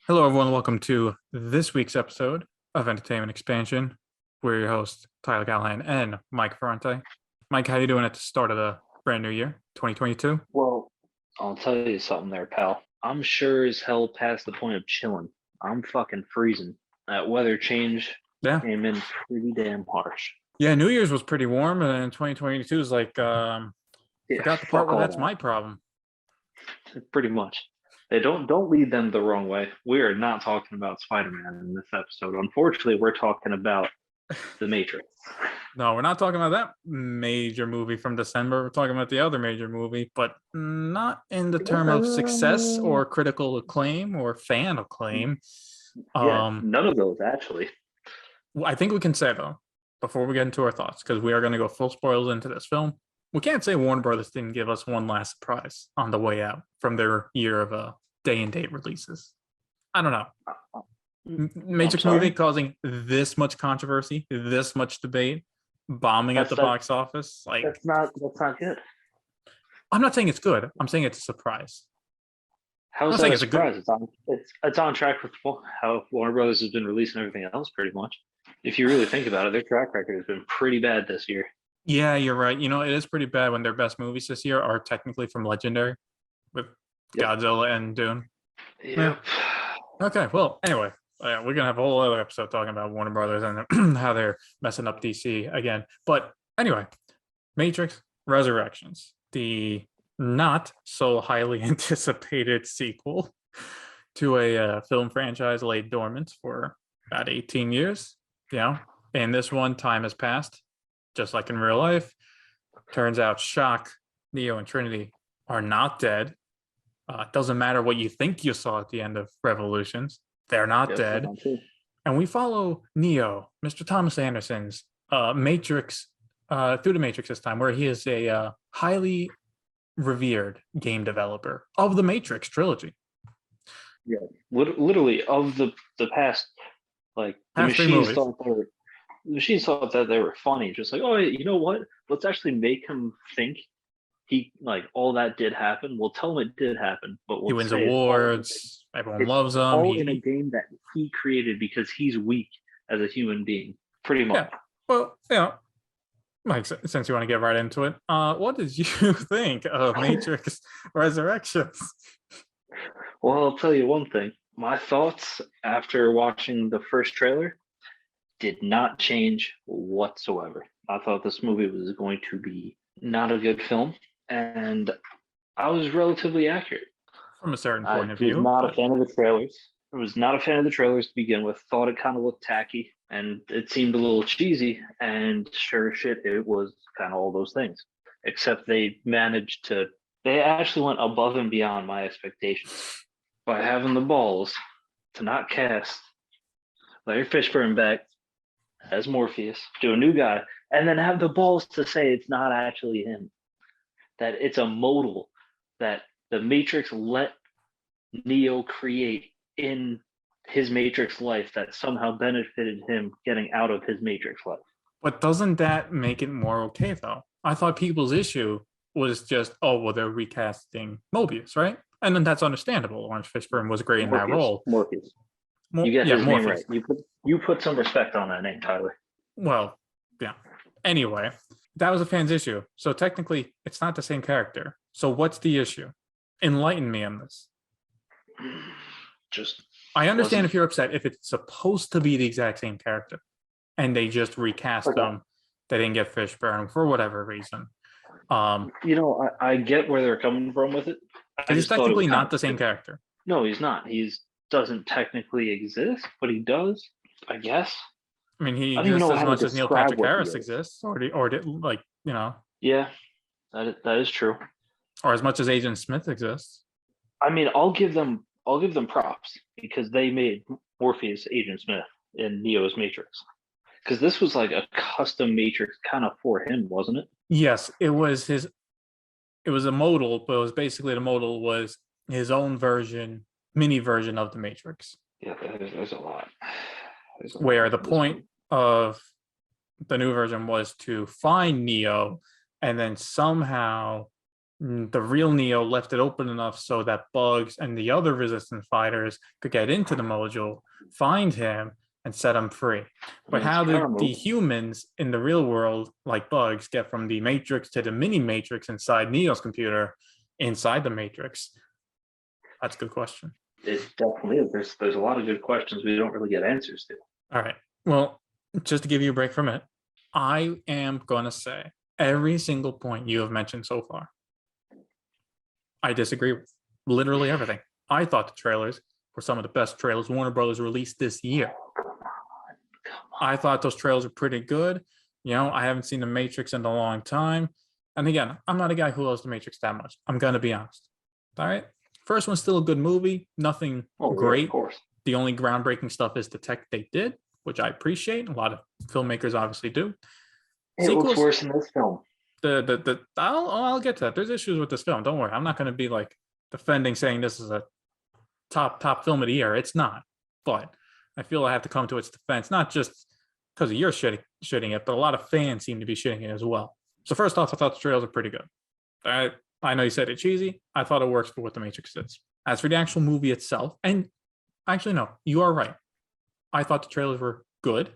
Hello, everyone. Welcome to this week's episode of Entertainment Expansion. We're your hosts, Tyler Callahan and Mike Ferrante. Mike, how you doing at the start of the brand new year, 2022? Well, I'll tell you something there, pal. I'm sure as hell past the point of chilling. I'm fucking freezing. That weather change Yeah. came in pretty damn harsh. Yeah, New Year's was pretty warm, and then 2022 is like, Yeah, forgot the part fuck where all that's that. my problem. Pretty much. They don't lead them the wrong way. We are not talking about Spider-Man in this episode. Unfortunately, we're talking about The Matrix. No, we're not talking about that major movie from December. We're talking about the other major movie, but not in the term of success or critical acclaim or fan acclaim. Yeah, Um, none of those actually. I think we can say though, before we get into our thoughts, because we are going to go full spoilers into this film, we can't say Warner Brothers didn't give us one last surprise on the way out from their year of day and date releases. I don't know. Matrix movie causing this much controversy, this much debate, bombing at the box office. Like that's not good. I'm not saying it's good. I'm saying it's a surprise. How's that a surprise? It's on track with how Warner Brothers has been releasing everything else, pretty much. If you really think about it, their track record has been pretty bad this year. Yeah, you're right. You know, it is pretty bad when their best movies this year are technically from Legendary with Godzilla and Dune. Yep. Yeah. Okay, well, anyway, we're going to have a whole other episode talking about Warner Brothers and how they're messing up DC again. But anyway, Matrix Resurrections, the not so highly anticipated sequel to a film franchise laid dormant for about 18 years. You know, and this one, time has passed, just like in real life. Turns out, shock, Neo and Trinity are not dead. It doesn't matter what you think you saw at the end of Revolutions. They're not dead. And we follow Neo, Mr. Thomas Anderson's Matrix, through the Matrix this time, where he is a highly revered game developer of the Matrix trilogy. Yeah, literally of the past, like the machines thought that they were funny. Just like, oh, you know what? Let's actually make him think he all that did happen. We'll tell him it did happen, but he wins awards. Everyone loves him. All in a game that he created because he's weak as a human being, pretty much. Yeah. Well, you know, Mike, since you want to get right into it, what did you think of Matrix Resurrections? Well, I'll tell you one thing. My thoughts after watching the first trailer did not change whatsoever. I thought this movie was going to be not a good film, and I was relatively accurate. From a certain point of view. I was not a fan of the trailers. I was not a fan of the trailers to begin with. Thought it kind of looked tacky, and it seemed a little cheesy, and sure as shit, it was kind of all those things. Except they actually went above and beyond my expectations by having the balls to not cast Larry Fishburne back as Morpheus, do a new guy, and then have the balls to say it's not actually him, that it's a modal that the Matrix let Neo create in his Matrix life that somehow benefited him getting out of his Matrix life. But doesn't that make it more okay, though? I thought people's issue was just, oh, well, they're recasting Mobius, right? And then that's understandable. Orange Fishburne was great in that role. Morpheus. You get his name right. You put some respect on that name, Tyler. Well, yeah. Anyway, that was a fan's issue. So technically, it's not the same character. So what's the issue? Enlighten me on this. I understand if you're upset if it's supposed to be the exact same character and they just recast them. They didn't get Fishburne for whatever reason. I get where they're coming from with it. He's technically not the same character. No, he's not. He doesn't technically exist, but he does, I guess. I mean, he exists as much as Neil Patrick Harris exists, or Yeah, that is true. Or as much as Agent Smith exists. I mean, I'll give them props because they made Morpheus Agent Smith in Neo's Matrix. Because this was like a custom Matrix kind of for him, wasn't it? Yes, it was his. It was a modal, but it was basically the modal was his own mini version of the Matrix. Yeah, there's a lot. Where the point of the new version was to find Neo and then somehow the real Neo left it open enough so that Bugs and the other resistance fighters could get into the module, find him, and set him free. But It's how a power did the move. humans in the real world, like Bugs, get from the Matrix to the mini Matrix inside Neo's computer inside the Matrix? That's a good question. It definitely is. There's a lot of good questions we don't really get answers to. All right. Well, just to give you a break from it, I am going to say every single point you have mentioned so far, I disagree with literally everything. I thought the trailers were some of the best trailers Warner Brothers released this year. I thought those trailers were pretty good. You know, I haven't seen The Matrix in a long time. And again, I'm not a guy who loves The Matrix that much. I'm going to be honest. All right. First one's still a good movie. Nothing great. Yeah, of course. The only groundbreaking stuff is the tech they did, which I appreciate. A lot of filmmakers obviously do. It looks worse in this film. I'll get to that. There's issues with this film. Don't worry. I'm not going to be like defending saying this is a top film of the year. It's not. But I feel I have to come to its defense, not just because of your shitting it, but a lot of fans seem to be shitting it as well. So first off, I thought the trailers are pretty good. I know you said it's cheesy. I thought it works for what The Matrix is. As for the actual movie itself, and actually, no, you are right. I thought the trailers were good,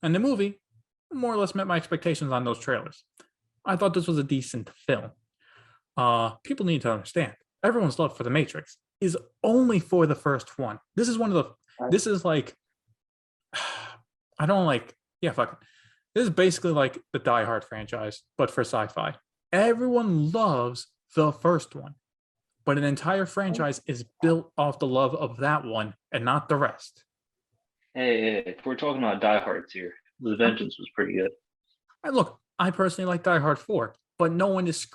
and the movie more or less met my expectations on those trailers. I thought this was a decent film. People need to understand, everyone's love for The Matrix is only for the first one. This is one of the, this is like, I don't like, yeah, fuck it. This is basically like the Die Hard franchise, but for sci-fi. Everyone loves the first one, but an entire franchise is built off the love of that one and not the rest. Hey, if we're talking about Die Hards here, The Vengeance was pretty good. And look, I personally like Die Hard 4, but no one is,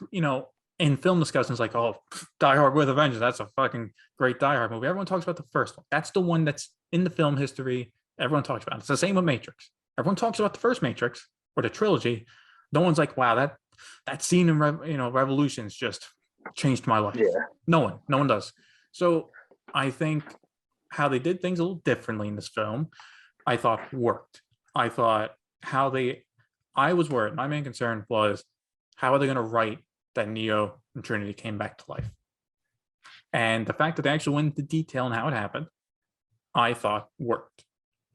in film discussions like, oh, Die Hard with a Vengeance, that's a fucking great Die Hard movie. Everyone talks about the first one. That's the one that's in the film history. Everyone talks about it. It's the same with Matrix. Everyone talks about the first Matrix or the trilogy. No one's like, wow, that scene in Revolutions just changed my life. Yeah. No one does. So I think how they did things a little differently in this film, I thought worked. I thought I was worried. My main concern was, how are they going to write that Neo and Trinity came back to life? And the fact that they actually went into detail on how it happened, I thought worked.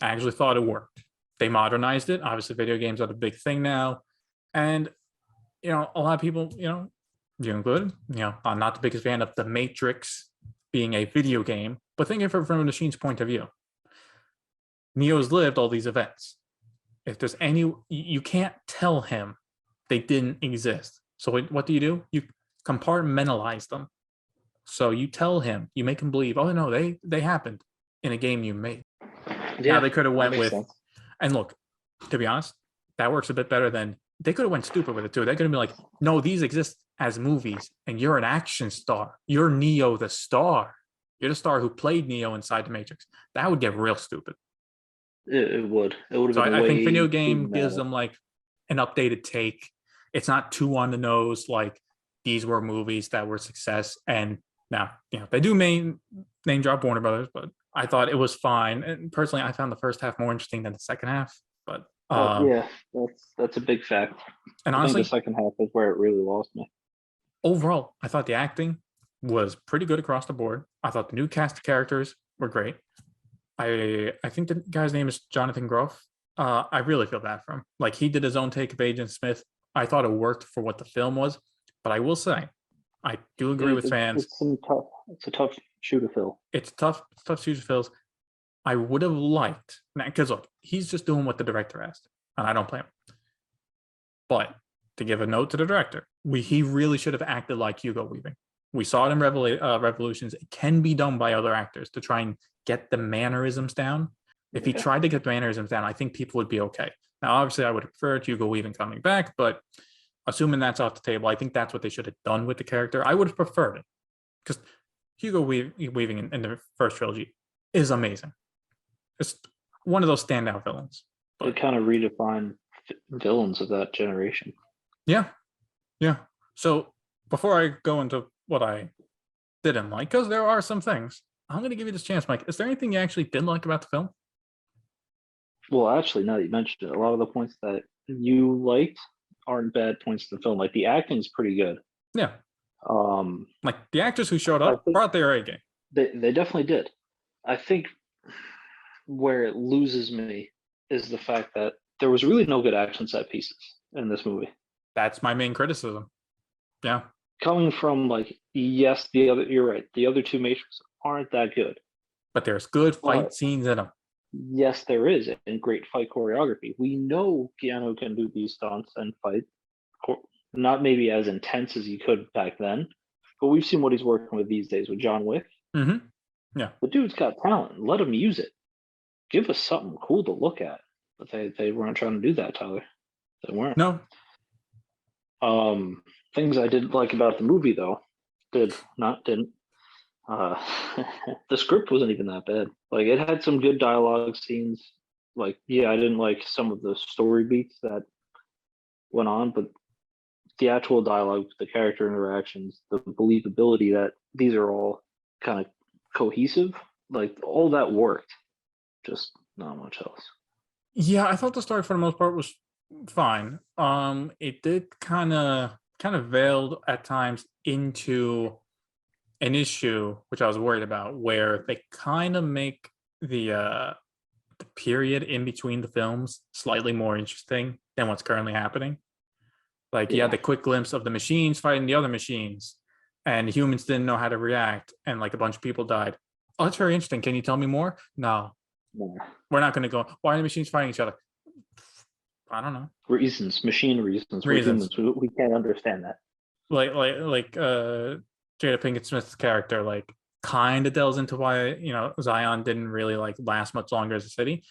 I actually thought it worked. They modernized it. Obviously, video games are the big thing now. And, a lot of people, you included, I'm not the biggest fan of The Matrix being a video game, but think of it from a machine's point of view. Neo's lived all these events. If there's you can't tell him they didn't exist. So what do? You compartmentalize them. So you tell him, you make him believe, oh no, they happened in a game you made. Yeah, now they could have went with sense. And look, to be honest, that works a bit better than they could have went stupid with it too. They could have been like, no, these exist as movies, and you're an action star. You're Neo the star. You're the star who played Neo inside the Matrix. That would get real stupid. It would. It would have so been. I think video game gives them like an updated take. It's not too on the nose. Like these were movies that were success, and now they do name drop Warner Brothers, but I thought it was fine. And personally, I found the first half more interesting than the second half. But yeah, that's a big fact. And honestly, the second half is where it really lost me. Overall, I thought the acting was pretty good across the board. I thought the new cast of characters were great. I think the guy's name is Jonathan Groff. I really feel bad for him. Like he did his own take of Agent Smith. I thought it worked for what the film was, but I will say, I do agree with fans. It's a tough shoe to fill. It's tough shoe to fill. I would have liked, because look, he's just doing what the director asked, and I don't blame him. But to give a note to the director, he really should have acted like Hugo Weaving. We saw it in Revolutions. It can be done by other actors to try and get the mannerisms down. If he tried to get the mannerisms down, I think people would be okay. Now, obviously, I would have preferred Hugo Weaving coming back, but assuming that's off the table, I think that's what they should have done with the character. I would have preferred it, because Hugo Weaving in the first trilogy is amazing. It's one of those standout villains. But it kind of redefined villains of that generation. Yeah. So before I go into what I didn't like, because there are some things, I'm going to give you this chance, Mike. Is there anything you actually didn't like about the film? Well, actually, now that you mentioned it, a lot of the points that you liked aren't bad points to the film. Like the acting is pretty good. Yeah. Like the actors who showed I up think brought their A game. they definitely did. I think where it loses me is the fact that there was really no good action set pieces in this movie. That's my main criticism. Yeah. Coming from like, yes, the other you're right, the other two Matrix aren't that good. But there's good fight But scenes in them. yes, there is, and great fight choreography. We know Keanu can do these stunts and fight, not maybe as intense as he could back then, but we've seen what he's working with these days with John Wick. Mm-hmm. Yeah. The dude's got talent. Let him use it. Give us something cool to look at. But they weren't trying to do that, Tyler. They weren't. No. Things I did like about the movie though, didn't. The script wasn't even that bad. Like it had some good dialogue scenes. Like, yeah, I didn't like some of the story beats that went on, but the actual dialogue, the character interactions, the believability that these are all kind of cohesive, like all that worked. Just not much else. Yeah, I thought the story for the most part was fine. It did kind of veiled at times into an issue which I was worried about, where they kind of make the period in between the films slightly more interesting than what's currently happening. Like you had Yeah. the quick glimpse of the machines fighting the other machines, and humans didn't know how to react, and like a bunch of people died. Oh, that's very interesting. Can you tell me more? No, Yeah. we're not going to go. Why are the machines fighting each other? I don't know. Reasons, machine reasons. We're Reasons. humans. We can't understand that. Like Jada Pinkett Smith's character like kind of delves into why Zion didn't really like last much longer as a city.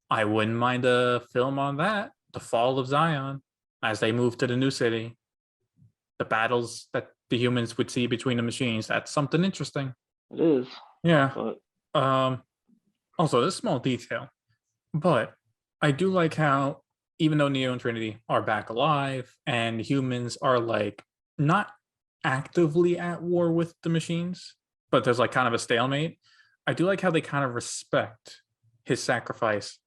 I wouldn't mind a film on that, the fall of Zion, as they move to the new city, the battles that the humans would see between the machines. That's something interesting. It is. Yeah. But Also, this small detail, but I do like how even though Neo and Trinity are back alive and humans are like not actively at war with the machines, but there's like kind of a stalemate. I do like how they kind of respect his sacrifice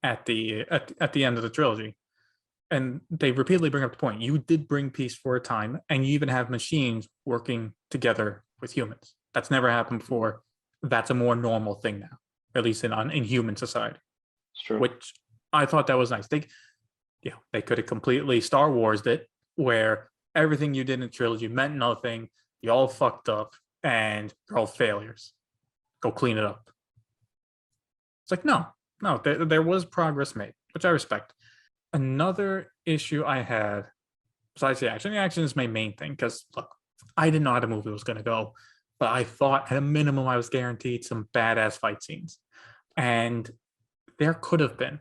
at the end of the trilogy. And they repeatedly bring up the point: you did bring peace for a time, and you even have machines working together with humans. That's never happened before. That's a more normal thing now, at least in human society. it's true. Which I thought that was nice. They could have completely Star Warsed it, where everything you did in the trilogy meant nothing. You all fucked up, and you're all failures. Go clean it up. It's like no, there was progress made, which I respect. Another issue I had, besides the action is my main thing, because look, I didn't know how the movie was going to go, but I thought at a minimum I was guaranteed some badass fight scenes. And there could have been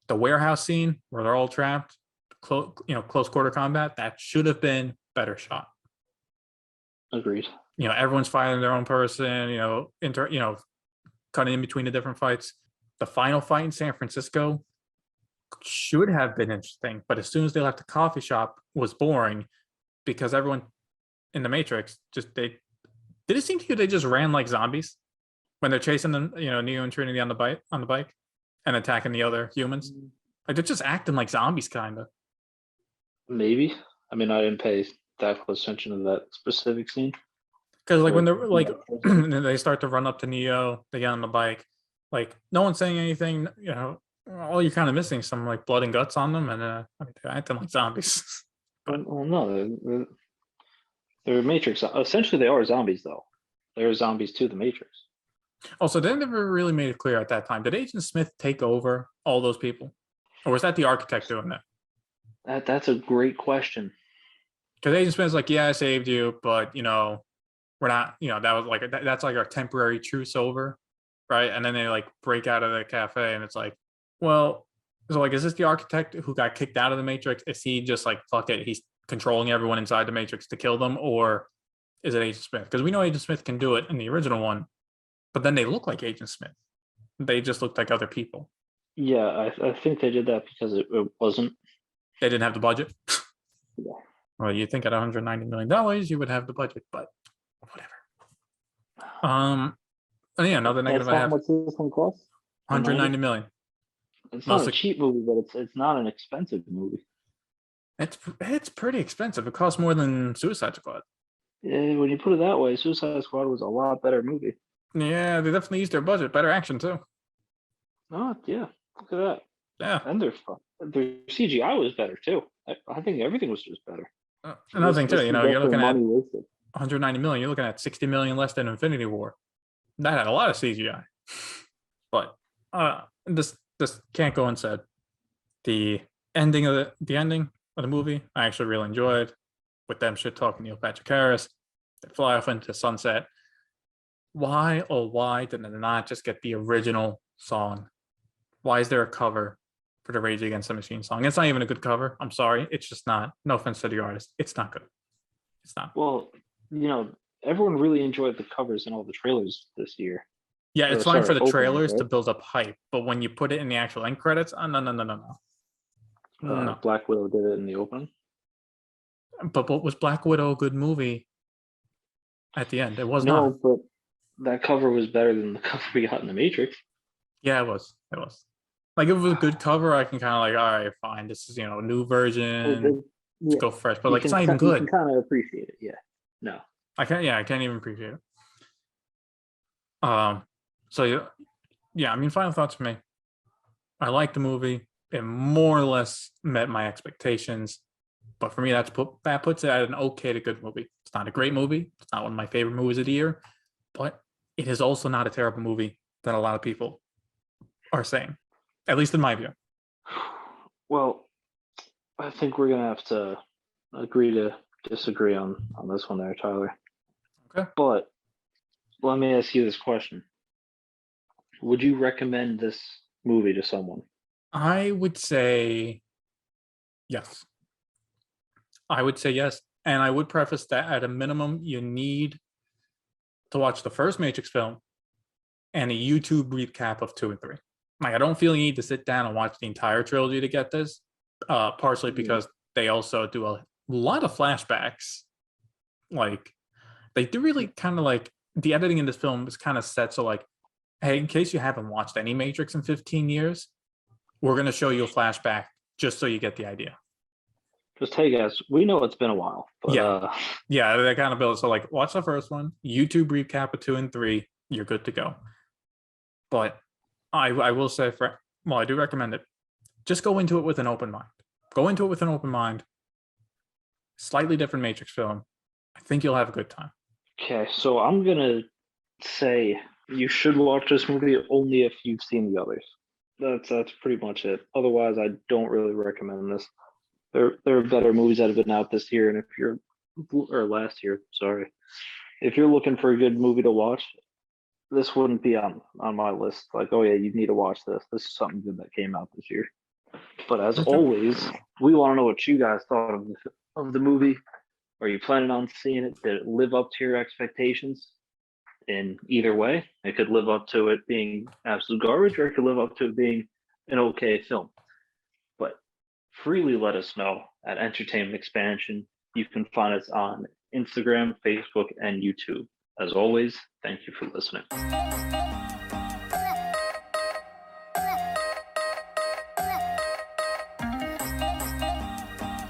the warehouse scene where they're all trapped, close quarter combat. That should have been better shot. Agreed. Everyone's fighting their own person. Cutting in between the different fights. The final fight in San Francisco should have been interesting, but as soon as they left the coffee shop, was boring because everyone in the Matrix did it seem to you they just ran like zombies when they're chasing them, Neo and Trinity on the bike and attacking the other humans? Like they're just acting like zombies, kind of. Maybe. I mean, I didn't pay that close attention to that specific scene. Because like when they're like they start to run up to Neo, they get on the bike, like no one's saying anything. All you're kind of missing some like blood and guts on them, and they're acting like zombies. Well, no, they're Matrix. Essentially, they are zombies, though. They're zombies to the Matrix. Also, they never really made it clear at that time. Did Agent Smith take over all those people, or was that the architect doing that? That's a great question. Because Agent Smith's like, yeah, I saved you, but we're not. That was like that's like our temporary truce over, right? And then they like break out of the cafe, and it's like, well, so like, is this the architect who got kicked out of the Matrix? Is he just like fuck it? He's controlling everyone inside the Matrix to kill them, or is it Agent Smith? Because we know Agent Smith can do it in the original one, but then they look like Agent Smith. They just looked like other people. Yeah, I think they did that because it wasn't. They didn't have the budget. Yeah. Well, you think at $190 million you would have the budget, but whatever. Yeah, another negative I have. How much this one costs? 190 million. It's not a cheap movie, but it's not an expensive movie. It's pretty expensive. It costs more than Suicide Squad. Yeah, when you put it that way, Suicide Squad was a lot better movie. Yeah, they definitely used their budget. Better action too. Oh yeah, look at that. Yeah. And their CGI was better too. I think everything was just better. Another thing too, This was you're definitely looking at money wasted. 190 million. You're looking at 60 million less than Infinity War. That had a lot of CGI, but this can't go unsaid. The ending of the ending of the movie, I actually really enjoyed. With them shit talking Neil Patrick Harris, they fly off into the sunset. Why, oh why did they not just get the original song? Why is there a cover for the Rage Against the Machine song? It's not even a good cover. I'm sorry. It's just not. No offense to the artist. It's not good. It's not. Well, everyone really enjoyed the covers and all the trailers this year. Yeah, it's Or fine for sorry, the openings, trailers to right? build up hype, but when you put it in the actual end credits, no, no, no, no, no, no. Black Widow did it in the opening. But what was Black Widow a good movie at the end? It was No, not. but that cover was better than the cover we got in the Matrix. Yeah, it was. It was. Like if it was a good cover, I can kind of like, all right, fine. This is a new version. Let's Yeah, go fresh. But like, it's not even you can good. kind of appreciate it. Yeah, no. I can't. Yeah, I can't even appreciate it. So yeah. I mean, final thoughts for me. I like the movie. It more or less met my expectations. But for me, that puts it at an okay to good movie. It's not a great movie. It's not one of my favorite movies of the year, but it is also not a terrible movie that a lot of people are saying, at least in my view. Well, I think we're gonna have to agree to disagree on this one there, Tyler. Okay. But let me ask you this question: would you recommend this movie to someone? I would say yes. I would say yes. And I would preface that at a minimum, you need to watch the first Matrix film and a YouTube recap of 2 and 3. Like, I don't feel you need to sit down and watch the entire trilogy to get this, partially because they also do a lot of flashbacks. Like, they do really kind of like the editing in this film is kind of set so, like, hey, in case you haven't watched any Matrix in 15 years, we're going to show you a flashback just so you get the idea. Just hey guys, we know it's been a while, but yeah, they kind of build it. So like, watch the first one, YouTube recap of 2 and 3, you're good to go. But I will say, I do recommend it. Just go into it with an open mind. Go into it with an open mind. Slightly different Matrix film. I think you'll have a good time. Okay, so I'm gonna say you should watch this movie only if you've seen the others. That's pretty much it. Otherwise, I don't really recommend this. There are better movies that have been out this year, and if you're or last year, sorry, if you're looking for a good movie to watch, this wouldn't be on my list. Like, oh yeah, you need to watch this. This is something good that came out this year. But as always, we want to know what you guys thought of the movie. Are you planning on seeing it? Did it live up to your expectations? In either way, it could live up to it being absolute garbage, or it could live up to it being an okay film. But freely let us know at Entertainment Expansion. You can find us on Instagram, Facebook, and YouTube. As always, thank you for listening.